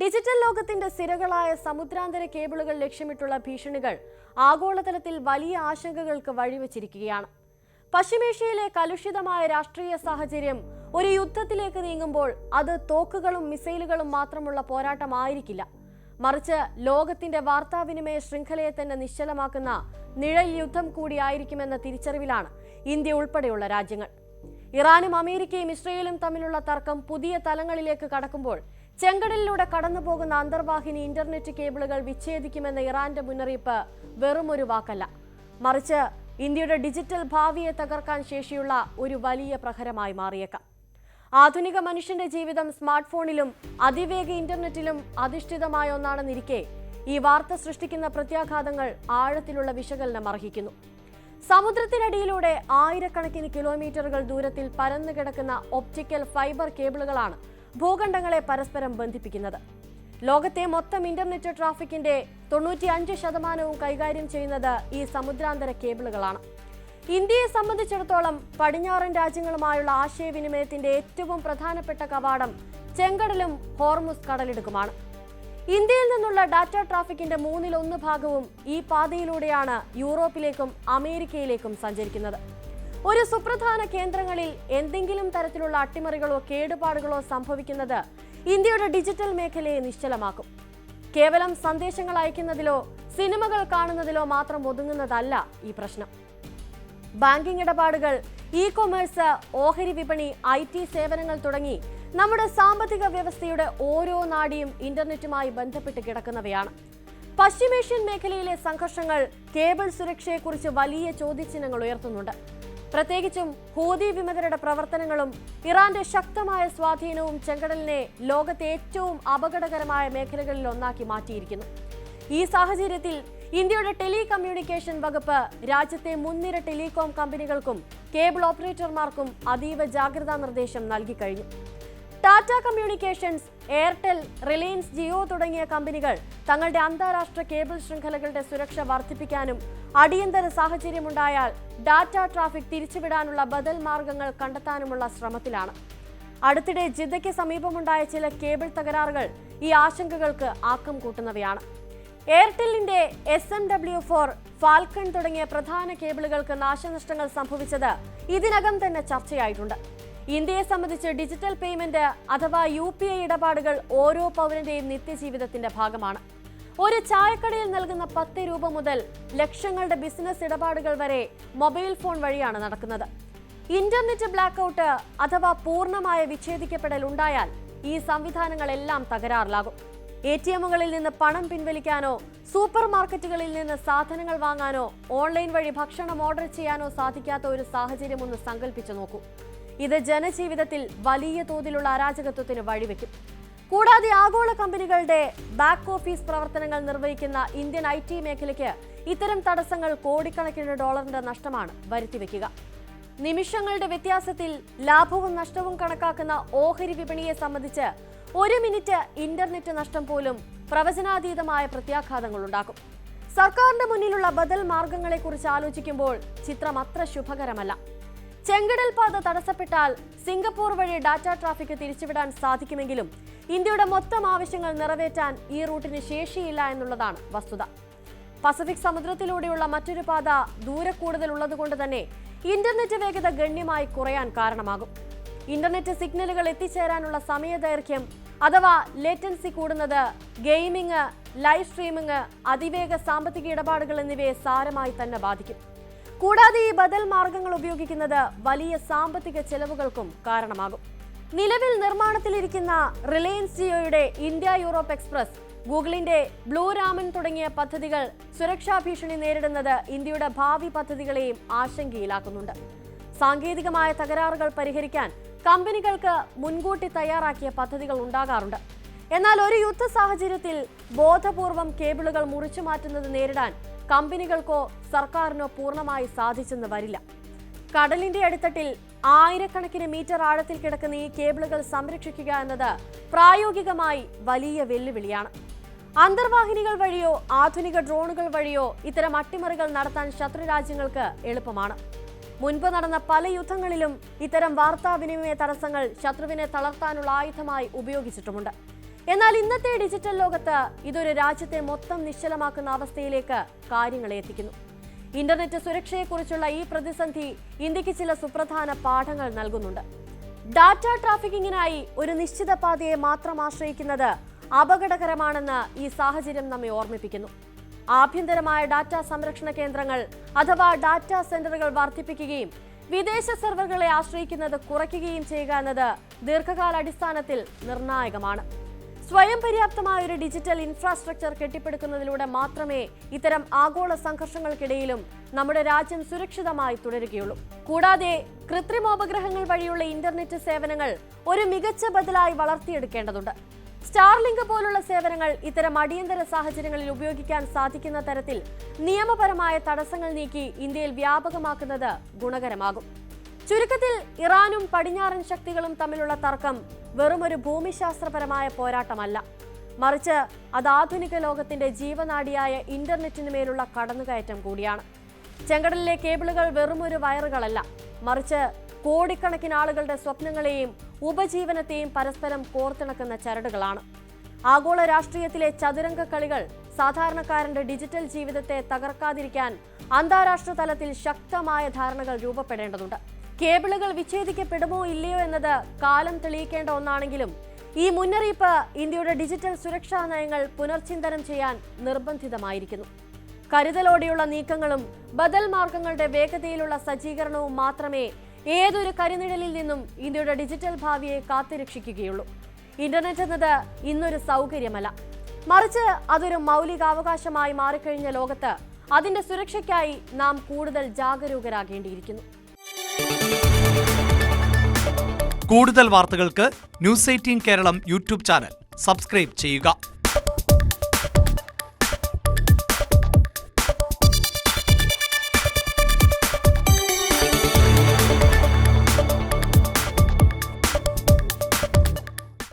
Digital ലോകത്തിന്റെ സിരകളായ സമുദ്രാന്തര കേബിളുകൾ ലക്ഷ്യമിട്ടുള്ള ഭീഷണികൾ ആഗോളതലത്തിൽ വലിയ ആശങ്കകൾക്ക് വഴിവെച്ചിരിക്കുകയാണ്. പശ്ചിമേഷ്യയിലെ കലുഷിതമായ രാഷ്ട്രീയ സാഹചര്യം ഒരു യുദ്ധത്തിലേക്ക് നീങ്ങുമ്പോൾ അത് തോക്കുകളും മിസൈലുകളും മാത്രമുള്ള പോരാട്ടമായിരിക്കില്ല, മറിച്ച് ലോകത്തിന്റെ വാർത്താവിനിമയ ശൃംഖലയെ തന്നെ നിശ്ചലമാക്കുന്ന നിഴൽ യുദ്ധം കൂടിയായിരിക്കുമെന്ന തിരിച്ചറിവിലാണ് ഇന്ത്യ ഉൾപ്പെടെയുള്ള രാജ്യങ്ങൾ. ഇറാനും അമേരിക്കയും ഇസ്രയേലും തമ്മിലുള്ള തർക്കം പുതിയ തലങ്ങളിലേക്ക് കടക്കുമ്പോൾ ചെങ്കടലിലൂടെ കടന്നുപോകുന്ന അന്തർവാഹിനി ഇന്റർനെറ്റ് കേബിളുകൾ വിച്ഛേദിക്കുമെന്ന ഇറാന്റെ മുന്നറിയിപ്പ് വെറുമൊരു വാക്കല്ല, മറിച്ച് ഇന്ത്യയുടെ ഡിജിറ്റൽ ഭാവിയെ തകർക്കാൻ ശേഷിയുള്ള ഒരു വലിയ പ്രഹരമായി മാറിയേക്കാം. ആധുനിക മനുഷ്യന്റെ ജീവിതം സ്മാർട്ട് ഫോണിലും അതിവേഗ ഇന്റർനെറ്റിലും അധിഷ്ഠിതമായ ഒന്നാണെന്നിരിക്കെ ഈ വാർത്ത സൃഷ്ടിക്കുന്ന പ്രത്യാഘാതങ്ങൾ ആഴത്തിലുള്ള വിശകലനം അർഹിക്കുന്നു. സമുദ്രത്തിനടിയിലൂടെ ആയിരക്കണക്കിന് കിലോമീറ്ററുകൾ ദൂരത്തിൽ പരന്നു കിടക്കുന്ന ഒപ്റ്റിക്കൽ ഫൈബർ കേബിളുകളാണ് ഭൂഖണ്ഡങ്ങളെ പരസ്പരം ബന്ധിപ്പിക്കുന്നത്. ലോകത്തെ മൊത്തം ഇന്റർനെറ്റ് ട്രാഫിക്കിന്റെ 95% കൈകാര്യം ചെയ്യുന്നത് ഈ സമുദ്രാന്തര കേബിളുകളാണ്. ഇന്ത്യയെ സംബന്ധിച്ചിടത്തോളം പടിഞ്ഞാറൻ രാജ്യങ്ങളുമായുള്ള ആശയവിനിമയത്തിന്റെ ഏറ്റവും പ്രധാനപ്പെട്ട കവാടം ചെങ്കടലും ഹോർമുസ് കടലിടുക്കുമാണ്. ഇന്ത്യയിൽ നിന്നുള്ള ഡാറ്റ ട്രാഫിക്കിന്റെ 1/3 ഭാഗവും ഈ പാതയിലൂടെയാണ് യൂറോപ്പിലേക്കും അമേരിക്കയിലേക്കും സഞ്ചരിക്കുന്നത്. ഒരു സുപ്രധാന കേന്ദ്രങ്ങളിൽ എന്തെങ്കിലും തരത്തിലുള്ള അട്ടിമറികളോ കേടുപാടുകളോ സംഭവിക്കുന്നത് ഇന്ത്യയുടെ ഡിജിറ്റൽ മേഖലയെ നിശ്ചലമാക്കും. കേവലം സന്ദേശങ്ങൾ അയക്കുന്നതിലോ സിനിമകൾ കാണുന്നതിലോ മാത്രം ഒതുങ്ങുന്നതല്ല ഈ പ്രശ്നം. ബാങ്കിംഗ് ഇടപാടുകൾ, ഇ കൊമേഴ്സ്, ഓഹരി വിപണി, IT സേവനങ്ങൾ തുടങ്ങി നമ്മുടെ സാമ്പത്തിക വ്യവസ്ഥയുടെ ഓരോ നാഡിയും ഇന്റർനെറ്റുമായി ബന്ധപ്പെട്ട് കിടക്കുന്നവയാണ്. പശ്ചിമേഷ്യൻ മേഖലയിലെ സംഘർഷങ്ങൾ കേബിൾ സുരക്ഷയെക്കുറിച്ച് വലിയ ചോദ്യചിഹ്നങ്ങൾ ഉയർത്തുന്നുണ്ട്. പ്രത്യേകിച്ചും ഹൂതി വിമതരുടെ പ്രവർത്തനങ്ങളും ഇറാന്റെ ശക്തമായ സ്വാധീനവും ചെങ്കടലിനെ ലോകത്തെ ഏറ്റവും അപകടകരമായ മേഖലകളിൽ ഒന്നാക്കി മാറ്റിയിരിക്കുന്നു. ഈ സാഹചര്യത്തിൽ ഇന്ത്യയുടെ ടെലികമ്മ്യൂണിക്കേഷൻ വകുപ്പ് രാജ്യത്തെ മുൻനിര ടെലികോം കമ്പനികൾക്കും കേബിൾ ഓപ്പറേറ്റർമാർക്കും അതീവ ജാഗ്രതാ നിർദ്ദേശം നൽകി കഴിഞ്ഞു. ടാറ്റ കമ്മ്യൂണിക്കേഷൻസ്, എയർടെൽ, റിലയൻസ് ജിയോ തുടങ്ങിയ കമ്പനികൾ തങ്ങളുടെ അന്താരാഷ്ട്ര കേബിൾ ശൃംഖലകളുടെ സുരക്ഷ വർദ്ധിപ്പിക്കാനും അടിയന്തര സാഹചര്യമുണ്ടായാൽ ഡാറ്റ ട്രാഫിക് തിരിച്ചുവിടാനുള്ള ബദൽ മാർഗങ്ങൾ കണ്ടെത്താനുമുള്ള ശ്രമത്തിലാണ്. അടുത്തിടെ ജിദ്ദയ്ക്ക് സമീപമുണ്ടായ ചില കേബിൾ തകരാറുകൾ ഈ ആശങ്കകൾക്ക് ആക്കം കൂട്ടുന്നവയാണ്. എയർടെല്ലിന്റെ SMW4, ഫാൽക്കൺ തുടങ്ങിയ പ്രധാന കേബിളുകൾക്ക് നാശനഷ്ടങ്ങൾ സംഭവിച്ചത് ഇതിനകം തന്നെ ചർച്ചയായിട്ടുണ്ട്. ഇന്ത്യയെ സംബന്ധിച്ച് ഡിജിറ്റൽ പേയ്മെന്റ് അഥവാ UPI ഇടപാടുകൾ ഓരോ പൗരന്റെയും നിത്യജീവിതത്തിന്റെ ഭാഗമാണ്. ഒരു ചായക്കടയിൽ നൽകുന്ന 10 രൂപ മുതൽ ലക്ഷങ്ങളുടെ ബിസിനസ് ഇടപാടുകൾ വരെ മൊബൈൽ ഫോൺ വഴിയാണ് നടക്കുന്നത്. ഇന്റർനെറ്റ് ബ്ലാക്കൌട്ട് അഥവാ പൂർണ്ണമായ വിച്ഛേദിക്കപ്പെടൽ ഉണ്ടായാൽ ഈ സംവിധാനങ്ങളെല്ലാം തകരാറിലാകും. ATMകളിൽ നിന്ന് പണം പിൻവലിക്കാനോ സൂപ്പർ മാർക്കറ്റുകളിൽ നിന്ന് സാധനങ്ങൾ വാങ്ങാനോ ഓൺലൈൻ വഴി ഭക്ഷണം ഓർഡർ ചെയ്യാനോ സാധിക്കാത്ത ഒരു സാഹചര്യം ഒന്ന് സങ്കല്പിച്ചു നോക്കൂ. ഇത് ജനജീവിതത്തിൽ വലിയ തോതിലുള്ള അരാജകത്വത്തിന് വഴിവെക്കും. കൂടാതെ ആഗോള കമ്പനികളുടെ ബാക്ക് ഓഫീസ് പ്രവർത്തനങ്ങൾ നിർവഹിക്കുന്ന ഇന്ത്യൻ IT മേഖലയ്ക്ക് ഇത്തരം തടസ്സങ്ങൾ കോടിക്കണക്കിന് ഡോളറിന്റെ നഷ്ടമാണ് വരുത്തിവെക്കുക. നിമിഷങ്ങളുടെ വ്യത്യാസത്തിൽ ലാഭവും നഷ്ടവും കണക്കാക്കുന്ന ഓഹരി വിപണിയെ സംബന്ധിച്ച് 1 മിനിറ്റ് ഇന്റർനെറ്റ് നഷ്ടം പോലും പ്രവചനാതീതമായ പ്രത്യാഘാതങ്ങൾ ഉണ്ടാക്കും. സർക്കാരിന്റെ മുന്നിലുള്ള ബദൽ മാർഗങ്ങളെക്കുറിച്ച് ആലോചിക്കുമ്പോൾ ചിത്രം അത്ര ശുഭകരമല്ല. ചെങ്കടൽ പാത തടസ്സപ്പെട്ടാൽ സിംഗപ്പൂർ വഴി ഡാറ്റ ട്രാഫിക് തിരിച്ചുവിടാൻ സാധിക്കുമെങ്കിലും ഇന്ത്യയുടെ മൊത്തം ആവശ്യങ്ങൾ നിറവേറ്റാൻ ഈ റൂട്ടിന് ശേഷിയില്ല എന്നുള്ളതാണ് വസ്തുത. പസഫിക് സമുദ്രത്തിലൂടെയുള്ള മറ്റൊരു പാത ദൂരക്കൂടുതൽ ഉള്ളതുകൊണ്ട് തന്നെ ഇന്റർനെറ്റ് വേഗത ഗണ്യമായി കുറയാൻ കാരണമാകും. ഇന്റർനെറ്റ് സിഗ്നലുകൾ എത്തിച്ചേരാനുള്ള സമയദൈർഘ്യം അഥവാ ലേറ്റൻസി കൂടുന്നത് ഗെയിമിംഗ്, ലൈവ് സ്ട്രീമിംഗ്, അതിവേഗ സാമ്പത്തിക ഇടപാടുകൾ എന്നിവയെ സാരമായി തന്നെ ബാധിക്കും. കൂടാതെ ഈ ബദൽ മാർഗങ്ങൾ ഉപയോഗിക്കുന്നത് വലിയ സാമ്പത്തിക ചെലവുകൾക്കും കാരണമാകും. നിലവിൽ നിർമ്മാണത്തിലിരിക്കുന്ന റിലയൻസ് ജിയോയുടെ ഇന്ത്യ യൂറോപ്പ് എക്സ്പ്രസ്, ഗൂഗിളിന്റെ ബ്ലൂ രാമൻ തുടങ്ങിയ പദ്ധതികൾ സുരക്ഷാ ഭീഷണി നേരിടുന്നത് ഇന്ത്യയുടെ ഭാവി പദ്ധതികളെയും ആശങ്കയിലാക്കുന്നുണ്ട്. സാങ്കേതികമായ തകരാറുകൾ പരിഹരിക്കാൻ കമ്പനികൾക്ക് മുൻകൂട്ടി തയ്യാറാക്കിയ പദ്ധതികൾ ഉണ്ടാകാറുണ്ട്. എന്നാൽ ഒരു യുദ്ധ സാഹചര്യത്തിൽ ബോധപൂർവം കേബിളുകൾ മുറിച്ചു മാറ്റുന്നത് നേരിടാൻ കമ്പനികൾക്കോ സർക്കാരിനോ പൂർണ്ണമായി സാധിച്ചെന്ന് വരില്ല. കടലിന്റെ അടിത്തട്ടിൽ ആയിരക്കണക്കിന് മീറ്റർ ആഴത്തിൽ കിടക്കുന്ന ഈ കേബിളുകൾ സംരക്ഷിക്കുക എന്നത് പ്രായോഗികമായി വലിയ വെല്ലുവിളിയാണ്. അന്തർവാഹിനികൾ വഴിയോ ആധുനിക ഡ്രോണുകൾ വഴിയോ ഇത്തരം അട്ടിമറികൾ നടത്താൻ ശത്രു രാജ്യങ്ങൾക്ക് എളുപ്പമാണ്. മുൻപ് നടന്ന പല യുദ്ധങ്ങളിലും ഇത്തരം വാർത്താവിനിമയ തടസ്സങ്ങൾ ശത്രുവിനെ തളർത്താനുള്ള ആയുധമായി ഉപയോഗിച്ചിട്ടുമുണ്ട്. എന്നാൽ ഇന്നത്തെ ഡിജിറ്റൽ ലോകത്ത് ഇതൊരു രാജ്യത്തെ മൊത്തം നിശ്ചലമാക്കുന്ന അവസ്ഥയിലേക്ക് കാര്യങ്ങളെ എത്തിക്കുന്നു. ഇന്റർനെറ്റ് സുരക്ഷയെക്കുറിച്ചുള്ള ഈ പ്രതിസന്ധി ഇന്ത്യക്ക് ചില സുപ്രധാന പാഠങ്ങൾ നൽകുന്നുണ്ട്. ഡാറ്റ ട്രാഫിക്കിങ്ങിനായി ഒരു നിശ്ചിത പാതയെ മാത്രം ആശ്രയിക്കുന്നത് അപകടകരമാണെന്ന് ഈ സാഹചര്യം നമ്മെ ഓർമ്മിപ്പിക്കുന്നു. ആഭ്യന്തരമായ ഡാറ്റ സംരക്ഷണ കേന്ദ്രങ്ങൾ അഥവാ ഡാറ്റാ സെന്ററുകൾ വർദ്ധിപ്പിക്കുകയും വിദേശ സെർവറുകളെ ആശ്രയിക്കുന്നത് കുറയ്ക്കുകയും ചെയ്യുക എന്നത് ദീർഘകാലാടിസ്ഥാനത്തിൽ നിർണായകമാണ്. സ്വയം പര്യാപ്തമായ ഒരു ഡിജിറ്റൽ ഇൻഫ്രാസ്ട്രക്ചർ കെട്ടിപ്പടുക്കുന്നതിലൂടെ മാത്രമേ ഇത്തരം ആഗോള സംഘർഷങ്ങൾക്കിടയിലും നമ്മുടെ രാജ്യം സുരക്ഷിതമായി തുടരുകയുള്ളൂ. കൂടാതെ കൃത്രിമോപഗ്രഹങ്ങൾ വഴിയുള്ള ഇന്റർനെറ്റ് സേവനങ്ങൾ ഒരു മികച്ച ബദലായി വളർത്തിയെടുക്കേണ്ടതുണ്ട്. സ്റ്റാർലിങ്ക് പോലുള്ള സേവനങ്ങൾ ഇത്തരം അടിയന്തര സാഹചര്യങ്ങളിൽ ഉപയോഗിക്കാൻ സാധിക്കുന്ന തരത്തിൽ നിയമപരമായ തടസ്സങ്ങൾ നീക്കി ഇന്ത്യയിൽ വ്യാപകമാക്കുന്നത് ഗുണകരമാകും. ചുരുക്കത്തിൽ ഇറാനും പടിഞ്ഞാറൻ ശക്തികളും തമ്മിലുള്ള തർക്കം വെറുമൊരു ഭൂമിശാസ്ത്രപരമായ പോരാട്ടമല്ല, മറിച്ച് അത് ആധുനിക ലോകത്തിന്റെ ജീവനാഡിയായ ഇന്റർനെറ്റിന് മേലുള്ള കടന്നുകയറ്റം കൂടിയാണ്. ചെങ്കടലിലെ കേബിളുകൾ വെറുമൊരു വയറുകളല്ല, മറിച്ച് കോടിക്കണക്കിന് ആളുകളുടെ സ്വപ്നങ്ങളെയും ഉപജീവനത്തെയും പരസ്പരം കോർത്തിണക്കുന്ന ചരടുകളാണ്. ആഗോള രാഷ്ട്രീയത്തിലെ ചതുരംഗ കളികൾ സാധാരണക്കാരന്റെ ഡിജിറ്റൽ ജീവിതത്തെ തകർക്കാതിരിക്കാൻ അന്താരാഷ്ട്ര തലത്തിൽ ശക്തമായ ധാരണകൾ രൂപപ്പെടേണ്ടതുണ്ട്. കേബിളുകൾ വിച്ഛേദിക്കപ്പെടുമോ ഇല്ലയോ എന്നത് കാലം തെളിയിക്കേണ്ട ഒന്നാണെങ്കിലും ഈ മുന്നറിയിപ്പ് ഇന്ത്യയുടെ ഡിജിറ്റൽ സുരക്ഷാ നയങ്ങൾ പുനർചിന്തനം ചെയ്യാൻ നിർബന്ധിതമായിരിക്കുന്നു. കരുതലോടെയുള്ള നീക്കങ്ങളും ബദൽ മാർഗങ്ങളുടെ വേഗതയിലുള്ള സജ്ജീകരണവും മാത്രമേ ഏതൊരു കരിനിഴലിൽ നിന്നും ഇന്ത്യയുടെ ഡിജിറ്റൽ ഭാവിയെ കാത്തുരക്ഷിക്കുകയുള്ളൂ. ഇന്റർനെറ്റ് എന്നത് ഇന്നൊരു സൗകര്യമല്ല, മറിച്ച് അതൊരു മൗലികാവകാശമായി മാറിക്കഴിഞ്ഞ ലോകത്ത് അതിന്റെ സുരക്ഷയ്ക്കായി നാം കൂടുതൽ ജാഗരൂകരാകേണ്ടിയിരിക്കുന്നു. കൂടുതൽ വാർത്തകൾക്ക് news 18 Keralam YouTube channel subscribe ചെയ്യുക.